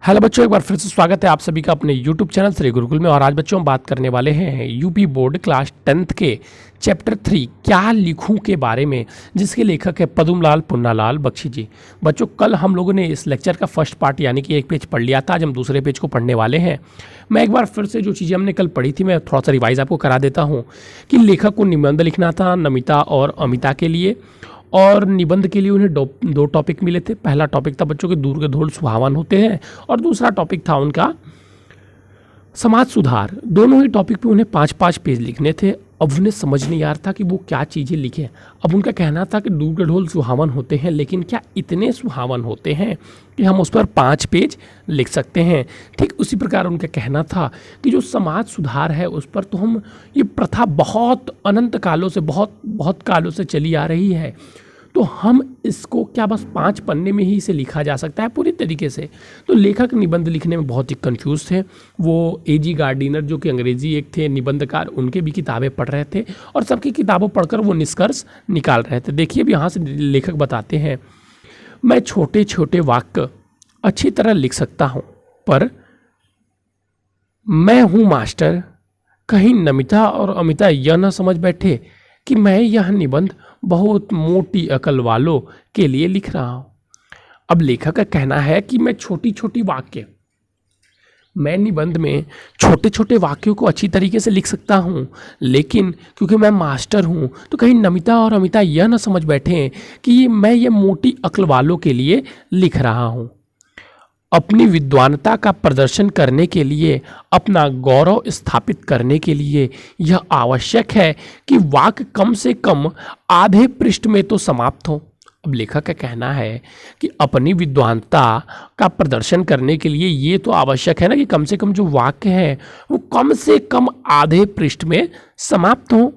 Hello बच्चों, एक बार फिर से स्वागत है आप सभी का अपने YouTube चैनल श्री गुरुकुल में। और आज बच्चों हम बात करने वाले हैं यूपी बोर्ड क्लास 10th के चैप्टर 3 क्या लिखूं के बारे में, जिसके लेखक है पदुमलाल पुन्नालाल बख्शी जी। बच्चों कल हम लोगों ने इस लेक्चर का फर्स्ट पार्ट यानी कि एक पेज पढ़ लिया था। आज हम दूसरे पेज को पढ़ने वाले हैं। मैं एक बार फिर से जो चीज़ें हमने कल पढ़ी थी मैं थोड़ा सा रिवाइज आपको करा देता हूँ कि लेखक को निबंध लिखना था नमिता और अमिता के लिए, और निबंध के लिए उन्हें दो टॉपिक मिले थे। पहला टॉपिक था बच्चों के दूर के धूल सुहावन होते हैं, और दूसरा टॉपिक था उनका समाज सुधार। दोनों ही टॉपिक पे उन्हें 5-5 पेज लिखने थे। अब उन्हें समझ नहीं आ रहा था कि वो क्या चीज़ें लिखें। अब उनका कहना था कि दूर के ढोल सुहावन होते हैं, लेकिन क्या इतने सुहावन होते हैं कि हम उस पर 5 पेज लिख सकते हैं। ठीक उसी प्रकार उनका कहना था कि जो समाज सुधार है उस पर तो हम ये प्रथा बहुत अनंत कालों से बहुत कालों से चली आ रही है, तो हम इसको क्या बस 5 पन्ने में ही इसे लिखा जा सकता है पूरी तरीके से। तो लेखक निबंध लिखने में बहुत ही कंफ्यूज थे। वो एजी गार्डिनर जो कि अंग्रेजी एक थे निबंधकार, उनके भी किताबें पढ़ रहे थे और सबकी किताबों पढ़कर वो निष्कर्ष निकाल रहे थे। देखिए अब यहाँ से लेखक बताते हैं, मैं छोटे छोटे वाक्य अच्छी तरह लिख सकता हूँ, पर मैं हूँ मास्टर, कहीं नमिता और अमिता यह न समझ बैठे कि मैं यह निबंध बहुत मोटी अकल वालों के लिए लिख रहा हूँ। अब लेखक का कहना है कि मैं निबंध में छोटे छोटे वाक्यों को अच्छी तरीके से लिख सकता हूँ, लेकिन क्योंकि मैं मास्टर हूँ तो कहीं नमिता और अमिता यह न समझ बैठे कि मैं ये मोटी अकल वालों के लिए लिख रहा हूँ। अपनी विद्वानता का प्रदर्शन करने के लिए, अपना गौरव स्थापित करने के लिए यह आवश्यक है कि वाक्य कम से कम आधे पृष्ठ में तो समाप्त हो। अब लेखक का कहना है कि अपनी विद्वानता का प्रदर्शन करने के लिए ये तो आवश्यक है ना कि कम से कम जो वाक्य है वो कम से कम आधे पृष्ठ में समाप्त हो।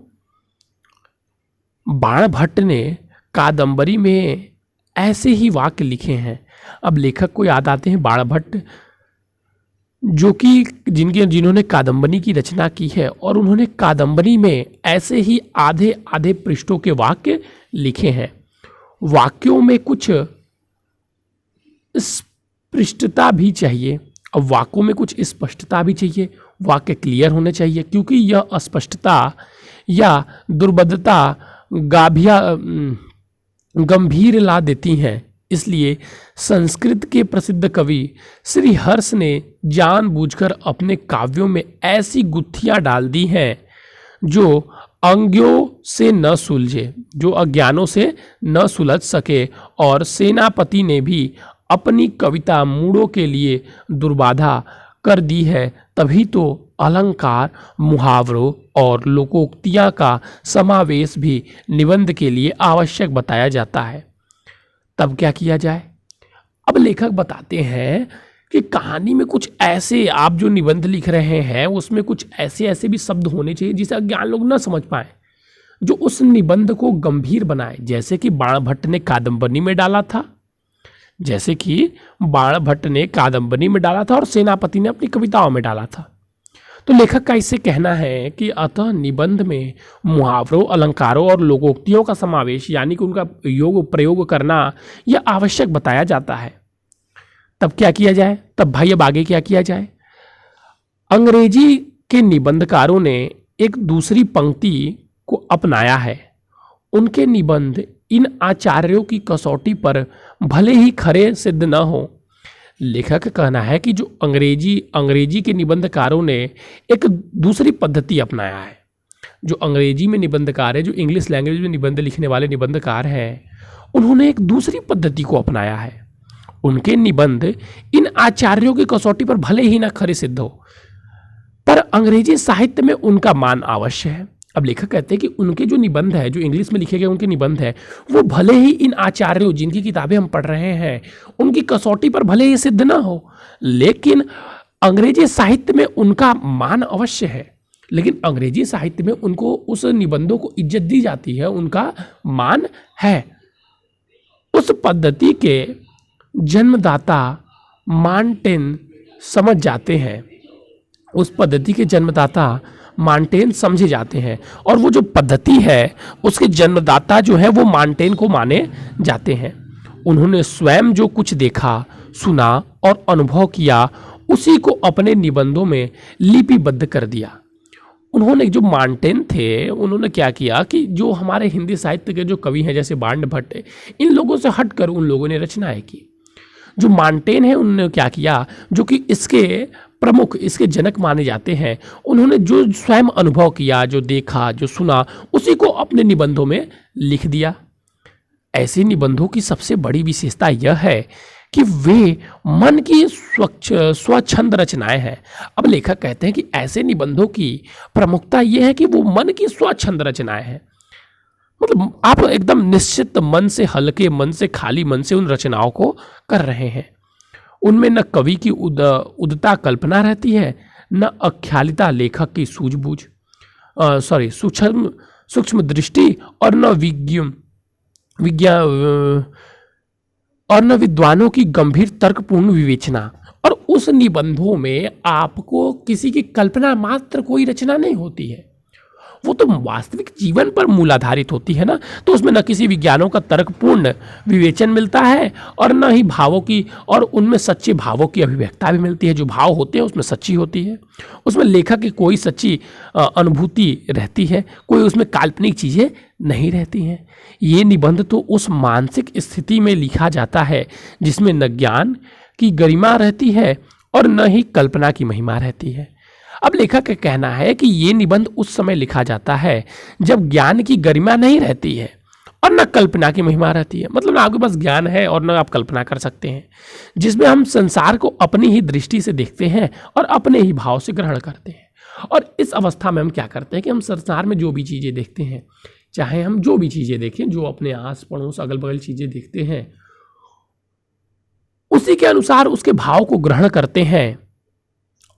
बाणभट्ट ने कादंबरी में ऐसे ही वाक्य लिखे हैं। अब लेखक को याद आते हैं बाणभट्ट, जो कि जिन्होंने कादंबरी की रचना की है, और उन्होंने कादंबरी में ऐसे ही आधे आधे पृष्ठों के वाक्य लिखे हैं। वाक्यों में कुछ स्पष्टता भी चाहिए। अब वाक्यों में कुछ स्पष्टता भी चाहिए, वाक्य क्लियर होने चाहिए, क्योंकि यह अस्पष्टता या दुर्बोधता गंभीर ला देती हैं। इसलिए संस्कृत के प्रसिद्ध कवि श्री हर्ष ने जानबूझकर अपने काव्यों में ऐसी गुत्थियां डाल दी हैं जो अज्ञानों से न सुलझ सके, और सेनापति ने भी अपनी कविता मूढ़ों के लिए दुर्बाधा कर दी है। तभी तो अलंकार, मुहावरों और लोकोक्तियां का समावेश भी निबंध के लिए आवश्यक बताया जाता है। तब क्या किया जाए? अब लेखक बताते हैं कि कहानी में कुछ ऐसे, आप जो निबंध लिख रहे हैं उसमें कुछ ऐसे भी शब्द होने चाहिए जिसे अज्ञान लोग न समझ पाए, जो उस निबंध को गंभीर बनाए। जैसे कि बाणभट्ट ने कादंबरी में डाला था और सेनापति ने अपनी कविताओं में डाला था। तो लेखक का इससे कहना है कि अतः निबंध में मुहावरों, अलंकारों और लोकोक्तियों का समावेश यानी कि उनका प्रयोग करना यह आवश्यक बताया जाता है। तब क्या किया जाए? तब भाई अब आगे क्या किया जाए? अंग्रेजी के निबंधकारों ने एक दूसरी पंक्ति को अपनाया है। उनके निबंध इन आचार्यों की कसौटी पर भले ही खरे सिद्ध न हो। लेखक का कहना है कि जो अंग्रेजी के निबंधकारों ने एक दूसरी पद्धति अपनाया है। जो अंग्रेजी में निबंधकार है, जो इंग्लिश लैंग्वेज में निबंध लिखने वाले निबंधकार हैं, उन्होंने एक दूसरी पद्धति को अपनाया है। उनके निबंध इन आचार्यों की कसौटी पर भले ही न खरे सिद्ध हो, पर अंग्रेजी साहित्य में उनका मान अवश्य है। अब लेखक कहते हैं कि उनके जो निबंध है, जो इंग्लिश में लिखे गए उनके निबंध है, वो भले ही इन आचार्यों जिनकी किताबें हम पढ़ रहे हैं उनकी कसौटी पर भले ही सिद्ध ना हो, लेकिन अंग्रेजी साहित्य में उनका मान अवश्य है। लेकिन अंग्रेजी साहित्य में उनको उस निबंधों को इज्जत दी जाती है, उनका मान है। उस पद्धति के जन्मदाता मार्टेन समझ जाते हैं, उस पद्धति के जन्मदाता मार्टेन समझे जाते हैं, और वो जो पद्धति है उसके जन्मदाता जो है वो मार्टेन को माने जाते हैं। उन्होंने स्वयं जो कुछ देखा, सुना और अनुभव किया, उसी को अपने निबंधों में लिपिबद्ध कर दिया। उन्होंने जो मार्टेन थे, उन्होंने क्या किया कि जो हमारे हिंदी साहित्य के जो कवि हैं जैसे बाण भट्ट, इन लोगों से हटकर उन लोगों ने रचनाएं की। जो मार्टेन है उन्होंने क्या किया, जो कि इसके प्रमुख, इसके जनक माने जाते हैं, उन्होंने जो स्वयं अनुभव किया, जो देखा, जो सुना, उसी को अपने निबंधों में लिख दिया। ऐसे निबंधों की सबसे बड़ी विशेषता यह है कि वे मन की स्वच्छंद रचनाएं हैं। अब लेखक कहते हैं कि ऐसे निबंधों की प्रमुखता यह है कि वो मन की स्वच्छंद रचनाएं हैं। मतलब आप एकदम निश्चित मन से, हल्के मन से, खाली मन से उन रचनाओं को कर रहे हैं। उनमें न कवि की उदात्त कल्पना रहती है, न अख्यालिता लेखक की सूझबूझ, सूक्ष्म दृष्टि, और न विद्वानों की गंभीर तर्कपूर्ण विवेचना। और उस निबंधों में आपको किसी की कल्पना मात्र कोई रचना नहीं होती है, वो तो वास्तविक जीवन पर मूल आधारित होती है ना। तो उसमें न किसी विज्ञानों का तर्कपूर्ण विवेचन मिलता है, और न ही भावों की, और उनमें सच्चे भावों की अभिव्यक्ता भी मिलती है। जो भाव होते हैं उसमें सच्ची होती है, उसमें लेखक की कोई सच्ची अनुभूति रहती है, कोई उसमें काल्पनिक चीज़ें नहीं रहती हैं। ये निबंध तो उस मानसिक स्थिति में लिखा जाता है जिसमें न ज्ञान की गरिमा रहती है और न ही कल्पना की महिमा रहती है। अब लेखक का कहना है कि ये निबंध उस समय लिखा जाता है जब ज्ञान की गरिमा नहीं रहती है और न कल्पना की महिमा रहती है। मतलब ना आपके पास ज्ञान है और न आप कल्पना कर सकते हैं, जिसमें हम संसार को अपनी ही दृष्टि से देखते हैं और अपने ही भाव से ग्रहण करते हैं। और इस अवस्था में हम क्या करते हैं कि हम संसार में जो भी चीज़ें देखते हैं, चाहे हम जो भी चीज़ें देखें, जो अपने आस पड़ोस अगल बगल चीज़ें देखते हैं, उसी के अनुसार उसके भाव को ग्रहण करते हैं।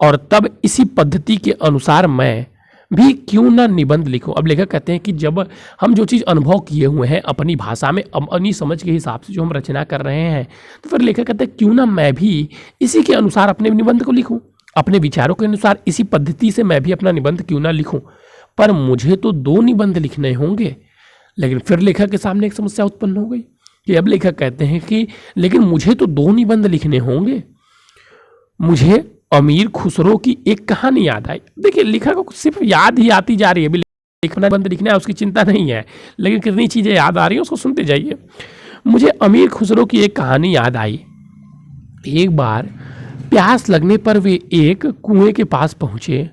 और तब इसी पद्धति के अनुसार मैं भी क्यों ना निबंध लिखूं। अब लेखक कहते हैं कि जब हम जो चीज़ अनुभव किए हुए हैं अपनी भाषा में, अपनी समझ के हिसाब से जो हम रचना कर रहे हैं, तो फिर लेखक कहते हैं क्यों ना मैं भी इसी के अनुसार अपने निबंध को लिखूं, अपने विचारों के अनुसार इसी पद्धति से मैं भी अपना निबंध क्यों ना लिखूं। पर मुझे तो 2 निबंध लिखने होंगे। लेकिन फिर लेखक के सामने एक समस्या उत्पन्न हो गई कि अब लेखक कहते हैं कि लेकिन मुझे तो 2 निबंध लिखने होंगे। मुझे अमीर खुसरो की एक कहानी याद आई। देखिए, लेखक को सिर्फ याद ही आती जा रही है, लिखना बंद लिखना है उसकी चिंता नहीं है, लेकिन कितनी चीज़ें याद आ रही हैं उसको सुनते जाइए। मुझे अमीर खुसरो की एक कहानी याद आई। एक बार प्यास लगने पर वे एक कुएं के पास पहुंचे।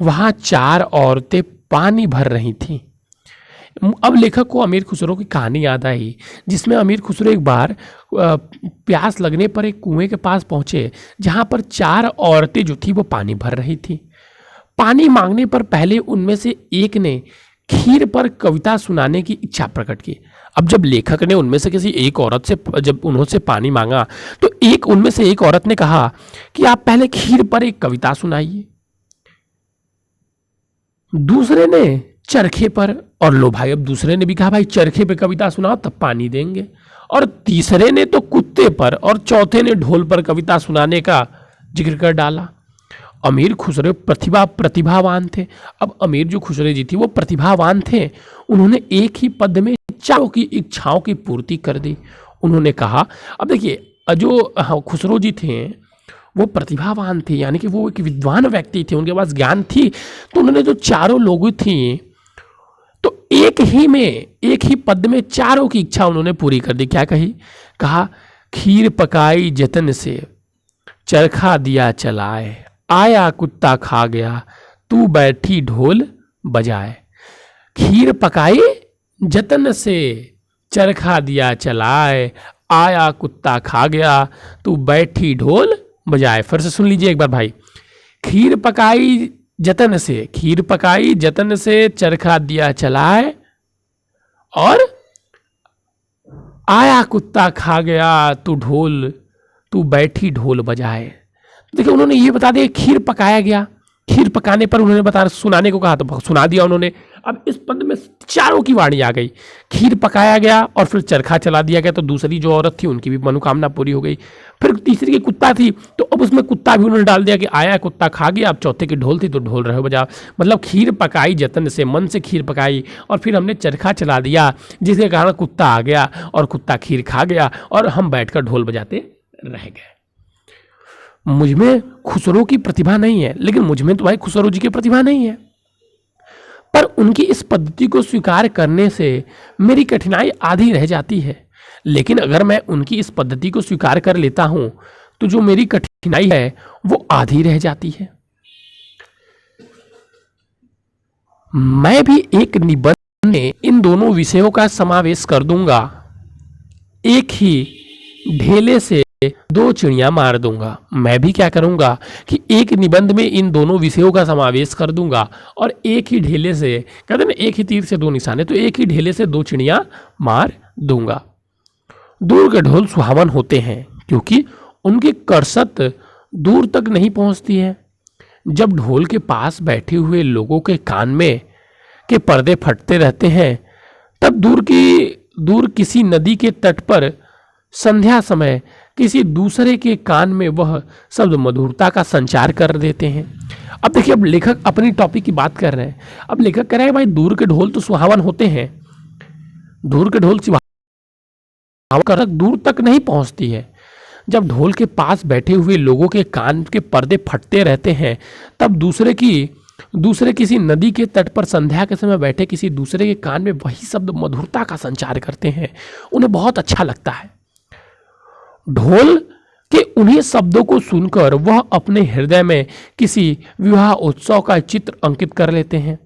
वहां 4 औरतें पानी भर रही थीं। अब लेखक को अमीर खुसरो की कहानी याद आई, जिसमें अमीर खुसरो एक बार प्यास लगने पर एक कुएं के पास पहुंचे, जहां पर 4 औरतें जो थी वो पानी भर रही थी। पानी मांगने पर पहले उनमें से एक ने खीर पर कविता सुनाने की इच्छा प्रकट की। अब जब लेखक ने उनमें से किसी एक औरत से जब उन्होंने पानी मांगा, तो उनमें से एक औरत ने कहा कि आप पहले खीर पर एक कविता सुनाइए। दूसरे ने चरखे पर, और लो भाई, अब दूसरे ने भी कहा भाई चरखे पे कविता सुनाओ तब पानी देंगे। और तीसरे ने तो कुत्ते पर, और चौथे ने ढोल पर कविता सुनाने का जिक्र कर डाला। अमीर खुसरो प्रतिभावान थे। अब अमीर जो खुसरो जी थी वो प्रतिभावान थे। उन्होंने एक ही पद में चारों की इच्छाओं की पूर्ति कर दी। उन्होंने कहा, अब देखिए जो खुसरो जी थे वो प्रतिभावान थे, यानी कि वो एक विद्वान व्यक्ति थे, उनके पास ज्ञान थी। तो उन्होंने जो चारों लोग थी, तो एक ही पद में चारों की इच्छा उन्होंने पूरी कर दी। क्या कही? कहा, खीर पकाई जतन से, चरखा दिया चलाए, आया कुत्ता खा गया, तू बैठी ढोल बजाए। खीर पकाई जतन से, चरखा दिया चलाए, आया कुत्ता खा गया, तू बैठी ढोल बजाए। फिर से सुन लीजिए एक बार भाई। खीर पकाई जतन से, चरखा दिया चलाए, और आया कुत्ता खा गया, तू बैठी ढोल बजाए। देखिए, उन्होंने ये बता दिया खीर पकाया गया, खीर पकाने पर उन्होंने बता सुनाने को कहा तो सुना दिया उन्होंने। अब इस पद में चारों की वाणी आ गई, खीर पकाया गया और फिर चरखा चला दिया गया, तो दूसरी जो औरत थी उनकी भी मनोकामना पूरी हो गई। फिर तीसरी की कुत्ता थी, तो अब उसमें कुत्ता भी उन्होंने डाल दिया कि आया कुत्ता खा गया। अब चौथे की ढोल थी तो ढोल रहे बजा, मतलब खीर पकाई जतन से, मन से खीर पकाई, और फिर हमने चरखा चला दिया जिसके कारण कुत्ता आ गया और कुत्ता खीर खा गया और हम बैठकर ढोल बजाते रह गए। मुझ में खुसरो की प्रतिभा नहीं है, लेकिन मुझ में तो भाई खुसरो जी की प्रतिभा नहीं है, पर उनकी इस पद्धति को स्वीकार करने से मेरी कठिनाई आधी रह जाती है। लेकिन अगर मैं उनकी इस पद्धति को स्वीकार कर लेता हूं तो जो मेरी कठिनाई है वो आधी रह जाती है। मैं भी एक निबंध में इन दोनों विषयों का समावेश कर दूंगा, एक ही ढेले से दो चिड़ियां मार दूंगा। मैं भी क्या करूंगा कि एक निबंध में इन दोनों विषयों का समावेश कर दूंगा और एक ही ढेले से, कहते हैं ना एक ही तीर से दो निशाने, तो एक ही ढेले से दो चिड़ियां मार दूंगा। दूर के ढोल सुहावन होते हैं क्योंकि उनकी करसत दूर तक नहीं पहुंचती है। जब ढोल के पास बैठे हुए लोगों के कान में के पर्दे फटते रहते हैं, तब दूर किसी नदी के तट पर संध्या समय किसी दूसरे के कान में वह शब्द मधुरता का संचार कर देते हैं। अब देखिए, अब लेखक अपनी टॉपिक की बात कर रहे हैं। अब लेखक कह रहा है भाई दूर के ढोल तो सुहावन होते हैं, दूर के ढोल कर दूर तक नहीं पहुंचती है। जब ढोल के पास बैठे हुए लोगों के कान के पर्दे फटते रहते हैं, तब दूसरे किसी नदी के तट पर संध्या के समय बैठे किसी दूसरे के कान में वही शब्द मधुरता का संचार करते हैं। उन्हें बहुत अच्छा लगता है। ढोल के उन्हीं शब्दों को सुनकर वह अपने हृदय में किसी विवाह उत्सव का चित्र अंकित कर लेते हैं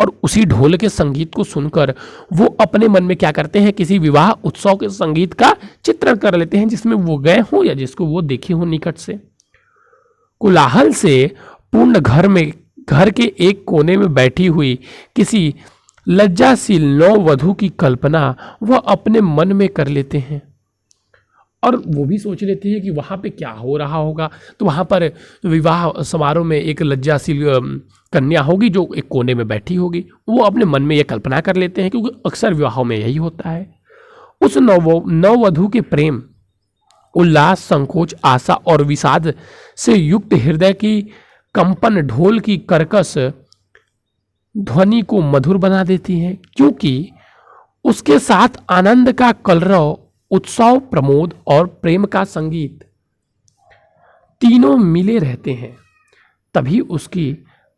और उसी ढोल के संगीत को सुनकर वो अपने मन में क्या करते हैं, किसी विवाह उत्सव के संगीत का चित्रण कर लेते हैं जिसमें वो गए हों या जिसको वो देखे हों निकट से। कोलाहल से पूर्ण घर के एक कोने में बैठी हुई किसी लज्जाशील नववधू की कल्पना वह अपने मन में कर लेते हैं और वो भी सोच लेते हैं कि वहाँ पे क्या हो रहा होगा। तो वहाँ पर विवाह समारोह में एक लज्जाशील कन्या होगी जो एक कोने में बैठी होगी। वो अपने मन में ये कल्पना कर लेते हैं क्योंकि अक्सर विवाहों में यही होता है। उस नववधू के प्रेम, उल्लास, संकोच, आशा और विषाद से युक्त हृदय की कंपन ढोल की कर्कश ध्वनि को मधुर बना देती है, क्योंकि उसके साथ आनंद का कलरव, उत्सव, प्रमोद और प्रेम का संगीत तीनों मिले रहते हैं। तभी उसकी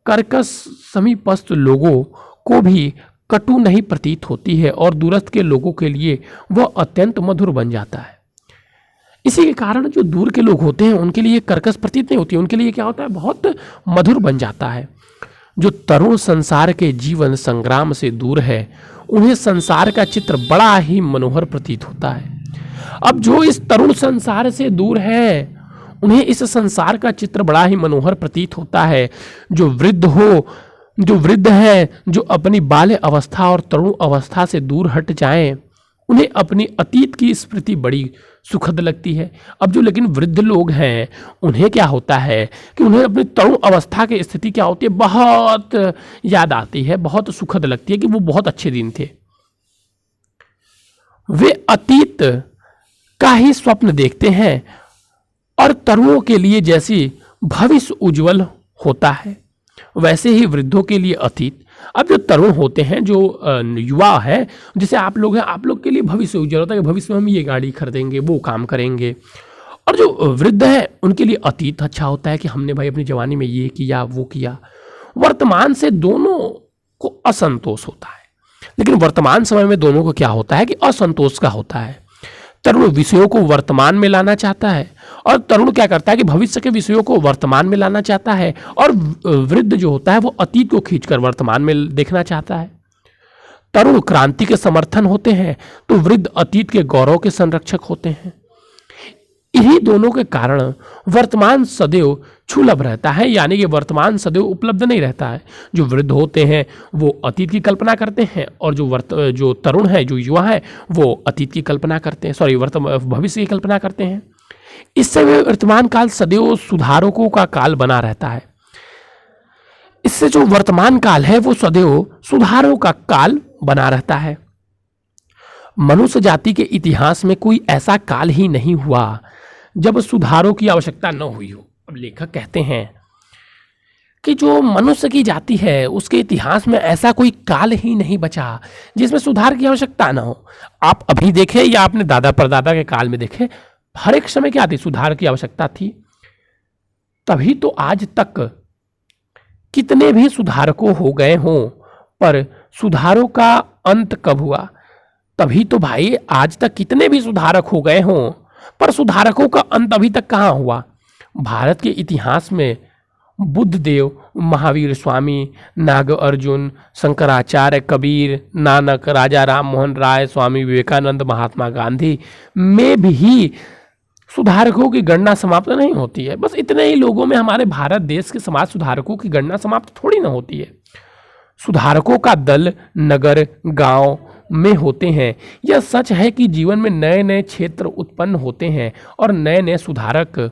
कर्कश समीपस्थ लोगों को भी कटु नहीं प्रतीत होती है और दूरस्थ के लोगों के लिए वह अत्यंत मधुर बन जाता है। इसी के कारण जो दूर के लोग होते हैं उनके लिए कर्कश प्रतीत नहीं होती, उनके लिए क्या होता है, बहुत मधुर बन जाता है। जो तरुण संसार के जीवन संग्राम से दूर है उन्हें संसार का चित्र बड़ा ही मनोहर प्रतीत होता है। अब जो इस तरुण संसार से दूर है उन्हें इस संसार का चित्र बड़ा ही मनोहर प्रतीत होता है। जो वृद्ध है, जो अपनी बाल्य अवस्था और तरुण अवस्था से दूर हट जाएं, उन्हें अपनी अतीत की स्मृति बड़ी सुखद लगती है। अब जो लेकिन वृद्ध लोग हैं उन्हें क्या होता है कि उन्हें अपनी तरुण अवस्था की स्थिति क्या होती है, बहुत याद आती है, बहुत सुखद लगती है कि वो बहुत अच्छे दिन थे। वे अतीत का ही स्वप्न देखते हैं और तरुणों के लिए जैसी भविष्य उज्जवल होता है वैसे ही वृद्धों के लिए अतीत। अब जो तरुण होते हैं, जो युवा है, जैसे आप लोग हैं, आप लोग के लिए भविष्य उज्जवल होता है कि भविष्य में हम ये गाड़ी खरीदेंगे, वो काम करेंगे। और जो वृद्ध है उनके लिए अतीत अच्छा होता है कि हमने भाई अपनी जवानी में ये किया, वो किया। वर्तमान से दोनों को असंतोष होता है, लेकिन वर्तमान समय में दोनों को क्या होता है कि असंतोष का होता है। तरुण विषयों को वर्तमान में लाना चाहता है और तरुण क्या करता है कि भविष्य के विषयों को वर्तमान में लाना चाहता है, और वृद्ध जो होता है वो अतीत को खींचकर वर्तमान में देखना चाहता है। तरुण क्रांति के समर्थन होते हैं तो वृद्ध अतीत के गौरव के संरक्षक होते हैं। इन्हीं दोनों के कारण वर्तमान सदैव क्षुलभ रहता है, यानी कि वर्तमान सदैव उपलब्ध नहीं रहता है। जो वृद्ध होते हैं वो अतीत की कल्पना करते हैं और जो तरुण है, जो युवा है, वो अतीत की कल्पना करते हैं, भविष्य की कल्पना करते हैं। इससे वर्तमान काल सदैव सुधारकों का काल बना रहता है। इससे जो वर्तमान काल है वो सदैव सुधारों का काल बना रहता है। मनुष्य जाति के इतिहास में कोई ऐसा काल ही नहीं हुआ जब सुधारों की आवश्यकता न हुई हो। अब लेखक कहते हैं कि जो मनुष्य की जाति है उसके इतिहास में ऐसा कोई काल ही नहीं बचा जिसमें सुधार की आवश्यकता ना हो। आप अभी देखें या आपने दादा परदादा के काल में देखे, हर एक समय क्या थी, सुधार की आवश्यकता थी। तभी तो आज तक कितने भी सुधारकों हो गए हों, पर सुधारों का अंत कब हुआ? तभी तो भाई आज तक कितने भी सुधारक हो गए हों, पर सुधारकों का अंत अभी तक कहाँ हुआ? भारत के इतिहास में बुद्ध देव, महावीर स्वामी, नागार्जुन, शंकराचार्य, कबीर, नानक, राजा राम मोहन राय, स्वामी विवेकानंद, महात्मा गांधी में भी सुधारकों की गणना समाप्त नहीं होती है। बस इतने ही लोगों में हमारे भारत देश के समाज सुधारकों की गणना समाप्त थोड़ी ना होती है। सुधारकों का दल नगर गांव में होते हैं। यह सच है कि जीवन में नए नए क्षेत्र उत्पन्न होते हैं और नए नए सुधारक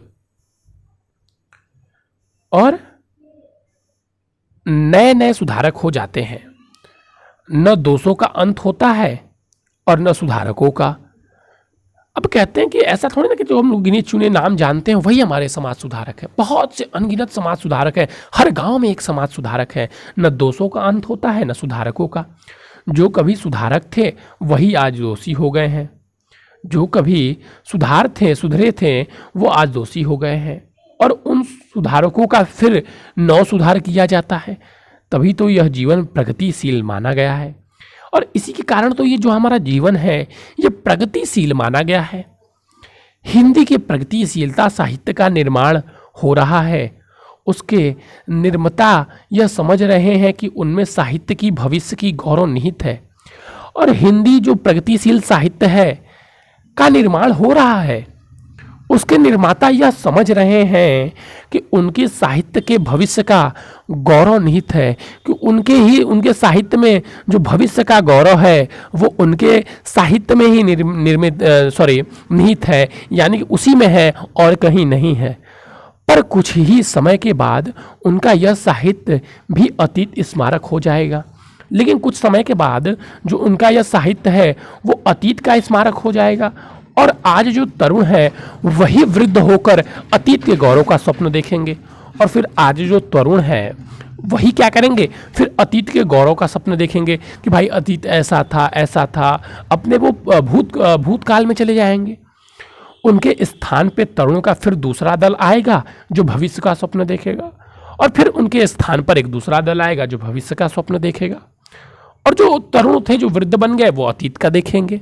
हो जाते हैं। न दोषों का अंत होता है और न सुधारकों का। अब कहते हैं कि ऐसा थोड़ी ना कि जो हम लोग गिने चुने नाम जानते हैं वही हमारे समाज सुधारक है। बहुत से अनगिनत समाज सुधारक है, हर गांव में एक समाज सुधारक है। न दोषों का अंत होता है न सुधारकों का। जो कभी सुधारक थे वही आज दोषी हो गए हैं, जो कभी सुधरे थे वो आज दोषी हो गए हैं, और उन सुधारकों का फिर नव सुधार किया जाता है। तभी तो यह जीवन प्रगतिशील माना गया है, और इसी के कारण तो ये जो हमारा जीवन है ये प्रगतिशील माना गया है। हिंदी की प्रगतिशीलता साहित्य का निर्माण हो रहा है। उसके निर्माता यह समझ रहे हैं कि उनमें साहित्य की भविष्य की गौरव निहित है, और हिंदी जो प्रगतिशील साहित्य है का निर्माण हो रहा है, उसके निर्माता यह समझ रहे हैं कि उनके साहित्य के भविष्य का गौरव निहित है, कि उनके साहित्य में जो भविष्य का गौरव है वो उनके साहित्य में ही निहित है, यानी कि उसी में है और कहीं नहीं है। पर कुछ ही समय के बाद उनका यह साहित्य भी अतीत स्मारक हो जाएगा। लेकिन कुछ समय के बाद जो उनका यह साहित्य है वो अतीत का स्मारक हो जाएगा, और आज जो तरुण है वही वृद्ध होकर अतीत के गौरव का स्वप्न देखेंगे, और फिर आज जो तरुण है वही क्या करेंगे, फिर अतीत के गौरव का सपना देखेंगे कि भाई अतीत ऐसा था, अपने वो भूतकाल में चले जाएंगे। उनके स्थान पे तरुण का फिर दूसरा दल आएगा जो भविष्य का स्वप्न देखेगा, और फिर उनके स्थान पर एक दूसरा दल आएगा जो भविष्य का स्वप्न देखेगा, और जो तरुण थे जो वृद्ध बन गए वो अतीत का देखेंगे।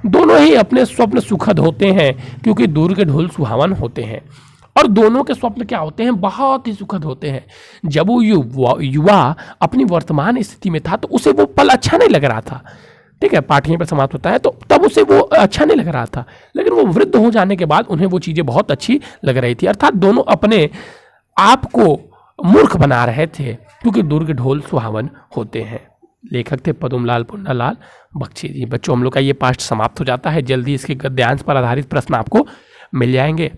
दोनों ही अपने स्वप्न सुखद होते हैं क्योंकि दूर के ढोल सुहावन होते हैं, और दोनों के स्वप्न क्या होते हैं, बहुत ही सुखद होते हैं। जब वो युवा अपनी वर्तमान स्थिति में था तो उसे वो पल अच्छा नहीं लग रहा था, ठीक है, पाठ्य पर समाप्त होता है, तो तब उसे वो अच्छा नहीं लग रहा था। लेकिन वो वृद्ध हो जाने के बाद उन्हें वो चीज़ें बहुत अच्छी लग रही थी। अर्थात दोनों अपने आप को मूर्ख बना रहे थे क्योंकि दूर के ढोल सुहावन होते हैं। लेखक थे पद्मलाल पुन्नालाल बख्शी जी। बच्चों, हम लोग का ये पाठ समाप्त हो जाता है। जल्दी इसके गद्यांश पर आधारित प्रश्न आपको मिल जाएंगे।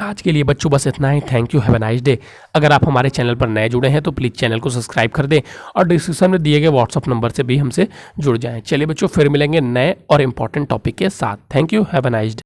आज के लिए बच्चों बस इतना ही। Thank you, have a nice day. अगर आप हमारे चैनल पर नए जुड़े हैं तो प्लीज़ चैनल को सब्सक्राइब कर दें, और डिस्क्रिप्शन में दिए गए व्हाट्सअप नंबर से भी हमसे जुड़ जाएं। चलिए बच्चों, फिर मिलेंगे नए और इंपॉर्टेंट टॉपिक के साथ। Thank you, have a nice day.